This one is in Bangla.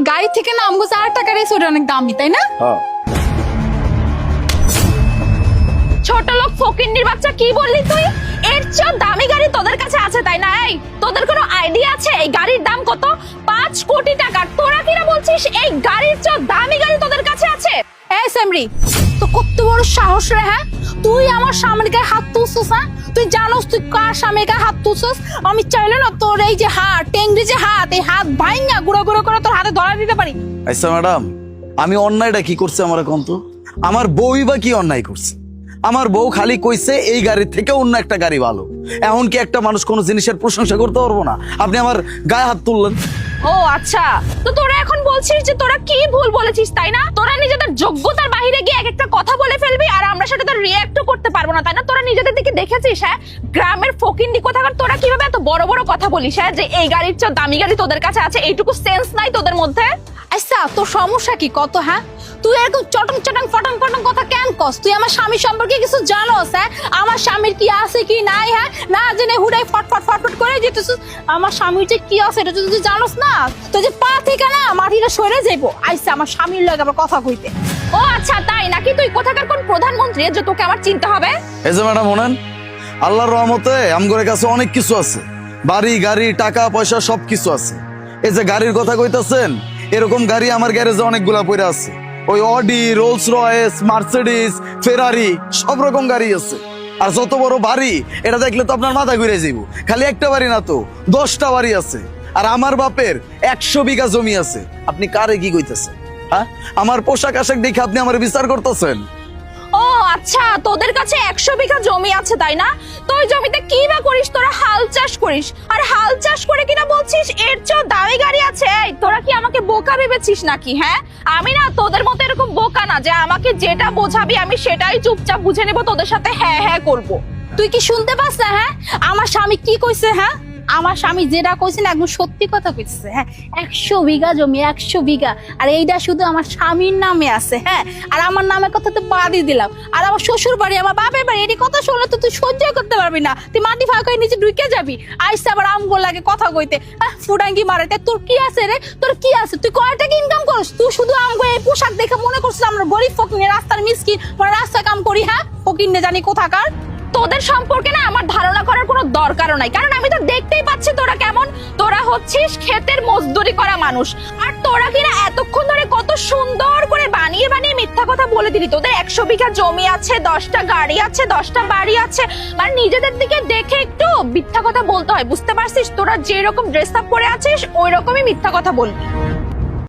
এই গাড়ি থেকে না আমগো 4 টাকার এই সোডা অনেক দামি তাই না? ছোট লোক ফকিন্নির বাচ্চা কি বললি তুই? এর চেয়ে দামি গাড়ি তোদের কাছে আছে তাই না? এই তোদের কোনো আইডিয়া আছে এই গাড়ির দাম কত? 5 কোটি টাকা। তোরা কিনা বলছিস এই গাড়ির চেয়ে দামি গাড়ি তোদের কাছে আছে? এই সেমরি তো কত বড় সাহস রে হ্যাঁ, তুই আমার সামনের গায়ে হাত তুলছিস হ্যাঁ? তুই জানোস তুই কার সামনের গায়ে হাত তুলছিস? আমি চাইলে না তোর এই যে হাত টেংরি যে হাত এই হাত ভাঙা গুঁড়ো গুঁড়ো করে তোর হাতে ধরা দিতে পারি। আচ্ছা ম্যাডাম, আমি অন্যায়টা কি করছে আমার এখন তো? আমার বউই বা কি অন্যায় করছে? আমার বউ খালি কইছে এই গাড়ির থেকে অন্য একটা গাড়ি ভালো। এখন কি একটা মানুষ কোনো জিনিসের প্রশংসা করতে পারবো না? আপনি আমার গায়ে হাত তুললেন। ও আচ্ছা, তো তোরা এখন বলছিস যে তোরা কি ভুল বলেছিস তাই না? তোরা নিজেদের যোগ্যতার বাইরে গিয়ে এক একটা কথা বলে ফেলবি আর আমরা সেটা তো রিঅ্যাক্টও করতে পারবো না তাই না? তোরা নিজেদের দিকে দেখেছিস হ্যাঁ? গ্রামের ফকিন্দি কোথাকার তোরা কিভাবে এত বড় বড় কথা বলিস হ্যাঁ, যে এই গাড়ির চেয়ে দামি গাড়ি তোদের কাছে আছে? এইটুকু সেন্স নাই তোদের মধ্যে? আচ্ছা তোর সমস্যা কি কত হ্যাঁ? তুই এরকম চটং চটং ফটং ফটং কথা কেন কস? তুই আমার স্বামী সম্পর্কে কিছু জানোস হ্যাঁ? আমার স্বামীর কি আছে কি নাই হ্যাঁ? না জেনে হুড়াই ফটফট ফটফট করে যেতেছিস। আমার স্বামীর যে কি আছে এটা তুই জানোস না? তুই যে পা থেকে না মাটিটা সরে যাইবো। আইসা আমার স্বামীর লগে আবার কথা কইতে। ও আচ্ছা তাই নাকি? তুই কোথাকার কোন প্রধানমন্ত্রী যে তোকে আমার চিন্তা হবে? এই যে ম্যাডাম শোনেন, আল্লাহর রহমতে আমগরের কাছে অনেক কিছু আছে, বাড়ি গাড়ি টাকা পয়সা সব কিছু আছে। এই যে গাড়ির কথা কইতাছেন, এরকম গাড়ি আমার গ্যারেজে অনেকগুলা পড়ে আছে। ওই অডি, রোলস রয়েস, মার্সিডিজ, ফেরারি সব রকম গাড়ি আছে। আর যত বড় বাড়ি এটা দেখলে তো আপনার মাথা ঘুরে যাইব। খালি একটা বাড়ি না তো 10টা বাড়ি আছে। আর আমার বাপের 100 বিঘা জমি আছে। আপনি কারে কি কইতেছেন হ্যাঁ? আমার পোশাক আশাক দেখে আপনি আমার বিচার করতেছেন? ও আচ্ছা, তোদের কাছে 100 বিঘা জমি আছে তাই না? তো ওই জমিতে কি বা করিস? তোরা হাল চাষ করিস। আর হাল চাষ করে কিনা বলছিস এর চেয়ে দামি গাড়ি আছে? এই তোরা কি আমাকে বোকা ভেবেছিস নাকি হ্যাঁ? আমি না তোদের মতো এরকম বোকা না যে আমাকে যেটা বোঝাবি আমি সেটাই চুপচাপ বুঝে নেব, তোদের সাথে হ্যাঁ হ্যাঁ করব। তুই কি শুনতে পাস না হ্যাঁ? আমার স্বামী কি কইছে হ্যাঁ? আমার স্বামী যেটা কইছে না একদম সত্যি কথা কইছে হ্যাঁ। 100 বিঘা জমি, 100 বিঘা। আর এইটা শুধু আমার স্বামীর নামে আছে হ্যাঁ। আর আমার নামের কথা তো বাদই দিলাম। আর আমার শ্বশুর বাড়ি, আমার বাপের বাড়ি, এই কথা শুনলে তো তুই সহ্য করতে পারবি না। তুই মাটি ফাঁকা নিচে ঢুকে যাবি। আইসা আবার আমগো লাগে কথা কইতে ফুডাঙ্গি মারাতে। তোর কি আছে রে? তোর কি আছে? তুই কয় টাকা ইনকাম করস? তুই শুধু আমগো এই পোশাক দেখে মনে করছিস আমরা গরিব ফকির, রাস্তার মিসকিন, আমরা রাস্তা কাম করি হ্যাঁ? ফকির নে জানি কোথাকার। তোদের সম্পর্কে না আমার ধারণা করার কোনো দরকারও নাই, কারণ আমি তো দেখতেই পাচ্ছি তোরা কেমন। তোরা হচ্ছিস ক্ষেতের মজদুরি করা মানুষ। আর তোরা কিনা এতক্ষণ ধরে কত সুন্দর করে বানিয়ে বানিয়ে মিথ্যা কথা বলে দিলি। তোদের 100 বিঘা জমি আছে, 10টা গাড়ি আছে, 10টা বাড়ি আছে। মানে নিজেদের দিকে দেখে একটু মিথ্যা কথা বলতে হয়, বুঝতে পারছিস? তোরা যেরকম ড্রেস আপ পরে আছিস ওই রকমই মিথ্যা কথা বলবি।